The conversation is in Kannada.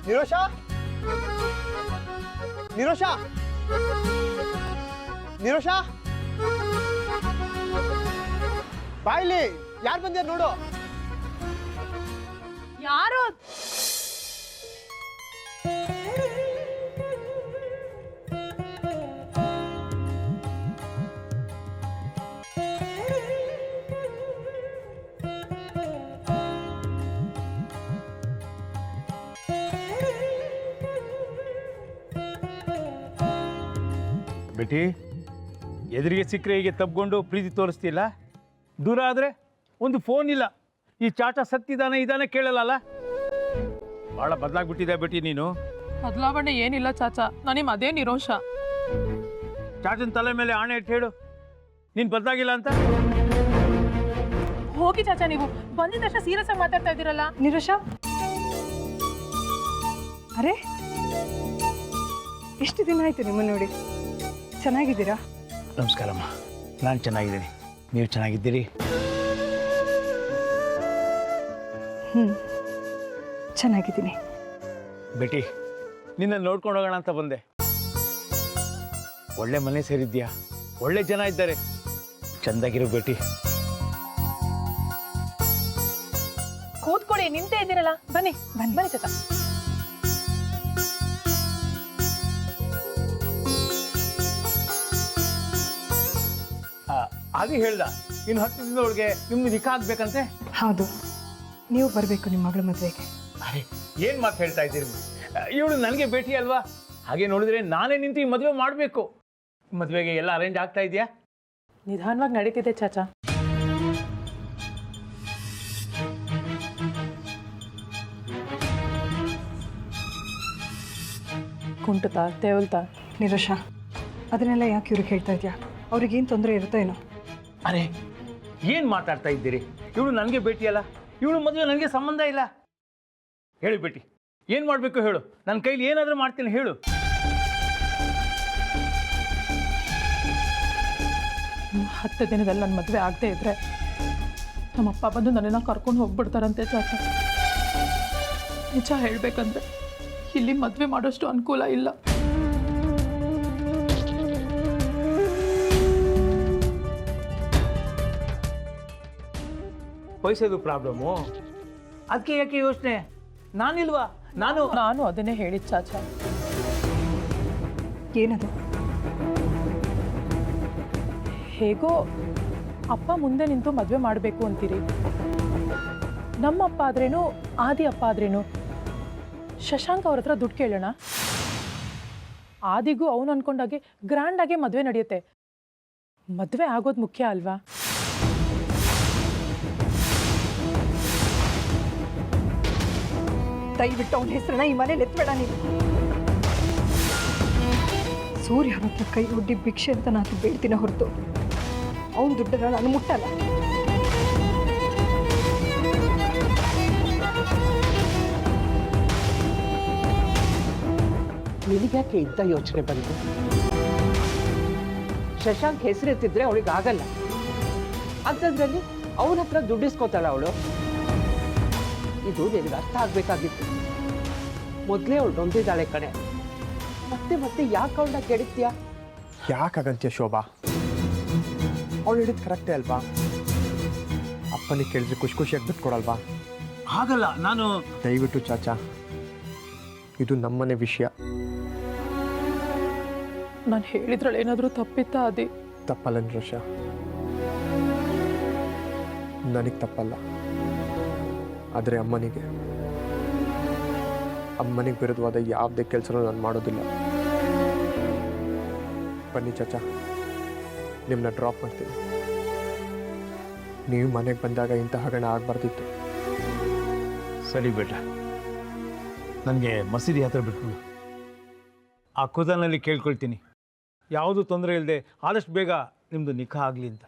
ನಿರೋಷಾ ನಿರೋಷಾ ನಿರೋಷಾ ಬಾಯ್ಲಿ ಯಾರು ಬಂದ್ಯಾರ ನೋಡು. ಯಾರು? ಬೇಟಿ, ಎದುರಿಗೆ ಸಿಕ್ಕರೆ ಹೀಗೆ ತಬ್ಕೊಂಡು ಪ್ರೀತಿ ತೋರಿಸ್ತಿಲ್ಲ, ದೂರ ಆದರೆ ಒಂದು ಫೋನ್ ಇಲ್ಲ, ಈ ಚಾಟ ಸತ್ತಿದ್ದಾನೆ ಕೇಳಲ್ಲ. ಭಾಳ ಬದಲಾಗ್ಬಿಟ್ಟಿದೆ ಬೇಟಿ ನೀನು. ಬದಲಾವಣೆ ಏನಿಲ್ಲ ಚಾಚಾ, ನನಗೆ ಅದೇ ನಿರೋಷ. ಚಾಟನ್ ತಲೆ ಮೇಲೆ ಆಣೆ ಇಟ್ಟು ಹೇಳು ನೀನು ಬದಲಾಗಿಲ್ಲ ಅಂತ. ಹೋಗಿ ಚಾಚಾ, ನೀವು ಬಂದಿದ ತಕ್ಷಣ ಸೀರಿಯಸ್ ಆಗಿ ಮಾತಾಡ್ತಾ ಇದ್ದೀರಲ್ಲ. ನಿರೋಷ, ಅರೆ ಎಷ್ಟು ದಿನ ಆಯ್ತು ನಿಮ್ಮ ನೋಡಿ. ಚೆನ್ನಾಗಿದ್ದೀರಾ? ನಮಸ್ಕಾರಮ್ಮ, ನಾನು ಚೆನ್ನಾಗಿದ್ದೀನಿ, ನೀವು ಚೆನ್ನಾಗಿದ್ದೀರಿ? ಚೆನ್ನಾಗಿದ್ದೀನಿ. ಬೇಟಿ, ನಿನ್ನ ನೋಡ್ಕೊಂಡು ಹೋಗೋಣ ಅಂತ ಬಂದೆ. ಒಳ್ಳೆ ಮನೆ ಸೇರಿದ್ಯಾ, ಒಳ್ಳೆ ಜನ ಇದ್ದಾರೆ, ಚೆಂದಾಗಿರು ಬೇಟಿ. ಕೂತ್ಕೊಳ್ಳಿ, ನಿಂತೇ ಇದ್ದೀರಲ್ಲ, ಬನ್ನಿ ಬನ್ನಿ ಬನ್ನಿ ಚಾಚಾ. ಹಾಗೆ ಹೇಳ್ದ, ಇನ್ನು 10 ದಿನದೊಳಗೆ ನಿಮ್ದು ನಿಖಾ ಆಗ್ಬೇಕಂತೆ. ಹೌದು, ನೀವು ಬರಬೇಕು ನಿಮ್ಮ ಮಗಳ ಮದುವೆಗೆ. ಅರೆ, ಏನು ಮಾತು ಹೇಳ್ತಾ ಇದ್ದೀರಿ? ಇವಳು ನನಗೆ ಭೇಟಿ ಅಲ್ವಾ? ಹಾಗೆ ನೋಡಿದ್ರೆ ನಾನೇ ನಿಂತು ಈ ಮದುವೆ ಮಾಡಬೇಕು. ಮದುವೆಗೆ ಎಲ್ಲ ಅರೇಂಜ್ ಆಗ್ತಾ ಇದೆಯಾ? ನಿಧಾನವಾಗಿ ನಡೀತಿದೆ ಚಾಚಾ. ಕುಂಟುತ್ತಾ ತೇವಲ್ತಾ? ನಿರೋಷ, ಅದನ್ನೆಲ್ಲ ಯಾಕೆ ಇವ್ರಿಗೆ ಹೇಳ್ತಾ ಇದೆಯಾ? ಅವ್ರಿಗೇನು ತೊಂದರೆ ಇರುತ್ತೋ ಏನೋ. ಅರೆ, ಏನು ಮಾತಾಡ್ತಾ ಇದ್ದೀರಿ? ಇವಳು ನನಗೆ ಭೇಟಿ ಅಲ್ಲ, ಇವಳು ಮದುವೆ ನನಗೆ ಸಂಬಂಧ ಇಲ್ಲ. ಹೇಳಿ ಬೇಟಿ, ಏನು ಮಾಡಬೇಕು ಹೇಳು, ನನ್ನ ಕೈಲಿ ಏನಾದರೂ ಮಾಡ್ತೀನಿ ಹೇಳು. ಹತ್ತು ದಿನದಲ್ಲಿ ನನ್ನ ಮದುವೆ ಆಗದೆ ಇದ್ರೆ ನಮ್ಮಪ್ಪ ಬಂದು ನನ್ನನ್ನು ಕರ್ಕೊಂಡು ಹೋಗ್ಬಿಡ್ತಾರಂತೆ ಚಾಚಾ. ನಿಜ ಹೇಳಬೇಕಂದ್ರೆ ಇಲ್ಲಿ ಮದುವೆ ಮಾಡೋಷ್ಟು ಅನುಕೂಲ ಇಲ್ಲ. ಪೈಸೆದು ಪ್ರಾಬ್ಲಮ್ಮು, ಅದಕ್ಕೆ ಯಾಕೆ ಯೋಚನೆ? ನಾನಿಲ್ವಾ? ನಾನು ಅದನ್ನೇ ಹೇಳಿದ ಚಾಚಾ. ಏನದು? ಹೇಗೋ ಅಪ್ಪ ಮುಂದೆ ನಿಂತು ಮದುವೆ ಮಾಡಬೇಕು ಅಂತೀರಿ. ನಮ್ಮ ಅಪ್ಪ ಆದ್ರೇನು, ಆದಿ ಅಪ್ಪ ಆದ್ರೇನು, ಶಶಾಂಕ್ ಅವ್ರ ಹತ್ರ ದುಡ್ಡು ಕೇಳೋಣ. ಆದಿಗೂ ಅವನು ಅನ್ಕೊಂಡಾಗೆ ಗ್ರ್ಯಾಂಡಾಗೆ ಮದುವೆ ನಡೆಯುತ್ತೆ. ಮದುವೆ ಆಗೋದು ಮುಖ್ಯ ಅಲ್ವಾ? ದಯವಿಟ್ಟು ಅವನ ಹೆಸರನ್ನ ಈ ಮನೇಲಿ ಎತ್ಬೇಡ ನೀನು. ಸೂರ್ಯ ಹತ್ರ ಕೈ ಒಡ್ಡಿ ಭಿಕ್ಷೆ ಅಂತ ನಾನು ಬೇಡ್ತೀನಿ ಹೊರತು ಅವನ ದುಡ್ಡನ್ನ ನಾನು ಮುಟ್ಟಲ್ಲ. ನಿನಗ್ಯಾಕೆ ಇಂಥ ಯೋಚನೆ ಬಂತು? ಶಶಾಂಕ್ ಹೆಸರೆತ್ತಿದ್ರೆ ಅವಳಿಗೆ ಆಗಲ್ಲ. ಅಂಥದ್ರಲ್ಲಿ ಅವನ ಹತ್ರ ದುಡ್ಡಿಸ್ಕೋತಾಳ ಅವಳು. ಇದು ನಿನಗೆ ಅರ್ಥ ಆಗ್ಬೇಕಾಗಿತ್ತು. ಮೊದಲೇ ಅವಳು ನೊಂದಿದ್ದಾಳೆ ಕಣೆ. ಮತ್ತೆ ಮತ್ತೆ ಯಾಕೆ ಅವಳನ್ನ ಕೆಡಿಸ್ತೀಯಾ? ಯಾಕಾಗಂತ್ಯ ಶೋಭಾ? ಅವಳು ಹೇಳಿದ್ ಕರೆಕ್ಟೇ ಅಲ್ವಾ? ಅಪ್ಪನಿಗೆ ಕೇಳಿದ್ರೆ ಖುಷಿಯಾಗಿ ಬಿಟ್ಕೊಡಲ್ವಾ? ಹಾಗಲ್ಲ, ನಾನು ದಯವಿಟ್ಟು ಚಾಚಾ, ಇದು ನಮ್ಮನೆ ವಿಷಯ. ನಾನು ಹೇಳಿದ್ರಲ್ಲಿ ಏನಾದರೂ ತಪ್ಪಿತ್ತಾ ಅದೇ? ತಪ್ಪಲ್ಲ ನಿರೋಷ, ನನಗೆ ತಪ್ಪಲ್ಲ. ಆದರೆ ಅಮ್ಮನಿಗೆ ವಿರುದ್ಧವಾದ ಯಾವುದೇ ಕೆಲಸನೂ ನಾನು ಮಾಡೋದಿಲ್ಲ. ಬನ್ನಿ ಚಾಚಾ, ನಿಮ್ಮನ್ನ ಡ್ರಾಪ್ ಮಾಡ್ತೀನಿ. ನೀವು ಮನೆಗೆ ಬಂದಾಗ ಇಂಥ ಹಗರಣ ಆಗಬಾರ್ದಿತ್ತು. ಸರಿ ಬೇಟ, ನನಗೆ ಮಸೀದಿ ಹತ್ರ ಬಿಟ್ಬಿಡು. ಆ ಕುದನಲ್ಲಿ ಕೇಳ್ಕೊಳ್ತೀನಿ, ಯಾವುದೂ ತೊಂದರೆ ಇಲ್ಲದೆ ಆದಷ್ಟು ಬೇಗ ನಿಮ್ಮದು ನಿಖಾ ಆಗಲಿ ಅಂತ.